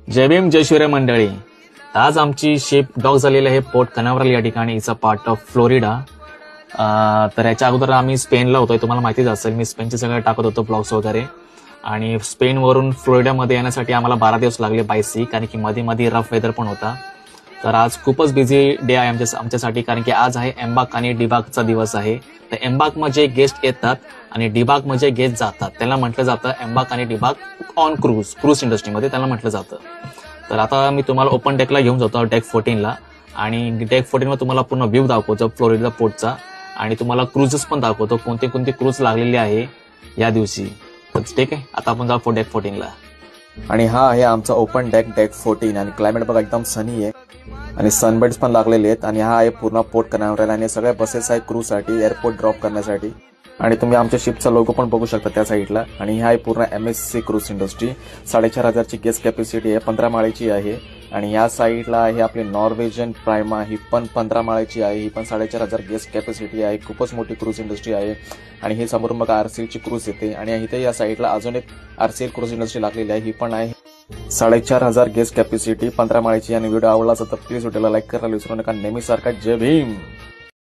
जय भीम जय शिवराय मंडळी. आज आमची शिप डॉक झालेली आहे पोर्ट कनावरल या ठिकाणी. It's a part of Florida. तर याच्या अगोदर आम्ही स्पेनला होतोय, तुम्हाला माहितीच असेल. मी स्पेनचे सगळे टाकत होतो ब्लॉग्स वगैरे. आणि स्पेनवरून फ्लोरिडामध्ये येण्यासाठी आम्हाला 12 दिवस लागले बाय सी, कारण की मध्ये मध्ये रफ वेदर पण होता. तर आज खूपच बिझी डे आहे आमच्यासाठी, कारण की आज आहे एम्बाक आणि डिबाकचा दिवस आहे. तर एम्बाक म्हणजे गेस्ट येतात आणि डिबाक म्हणजे गेस्ट जातात. त्याला म्हटलं जातं एम्बाक आणि डिबाक ऑन क्रूज इंडस्ट्रीमध्ये त्याला म्हटलं जातं. तर आता मी तुम्हाला ओपन डेकला घेऊन जातो, डेक 14ला. आणि डेक 14 वर तुम्हाला पूर्ण व्ह्यू दाखवतो फ्लोरिडा पोर्टचा, आणि तुम्हाला क्रूजेस पण दाखवतो कोणते कोणते क्रूज लागलेले आहे या दिवशी. तर ठीक आहे, आता आपण जाऊ डेक 14ला. आणि हा आहे आमचा ओपन डेक 14. आणि क्लायमेट बघा एकदम सनी आहे आणि सनबेड्स पण लागलेले आहेत. आणि हा आहे पूर्ण पोर्ट कनावरल आणि सगळ्या बसेस आहे क्रूजसाठी, एअरपोर्ट ड्रॉप करण्यासाठी. आणि तुम्ही आमच्या शिपचा लोगो पण बघू शकता त्या साईडला. आणि हा आहे पूर्ण MSC क्रूज इंडस्ट्री. 4,500ची गेस्ट कॅपॅसिटी आहे, 15 माळ्याची आहे. आणि या साईडला आहे आपली नॉर्वेजियन प्रायमा, ही पण 15 माळ्याची आहे. ही पण 4,500 गेस्ट कॅपॅसिटी आहे. खूपच मोठी क्रूज इंडस्ट्री आहे. आणि हे समोरून बघा RCLची क्रूज येते. आणि इथे या साईडला अजून एक RCL क्रूज इंडस्ट्री लागलेली आहे. ही पण आहे 4,500 गेस्ट कॅपॅसिटी, 15 माळ्याची. आणि व्हिडिओ आवडला असेल तर प्लीज व्हिडिओला लाईक करायला विसरू नका. नेहमीसारखा जय भीम.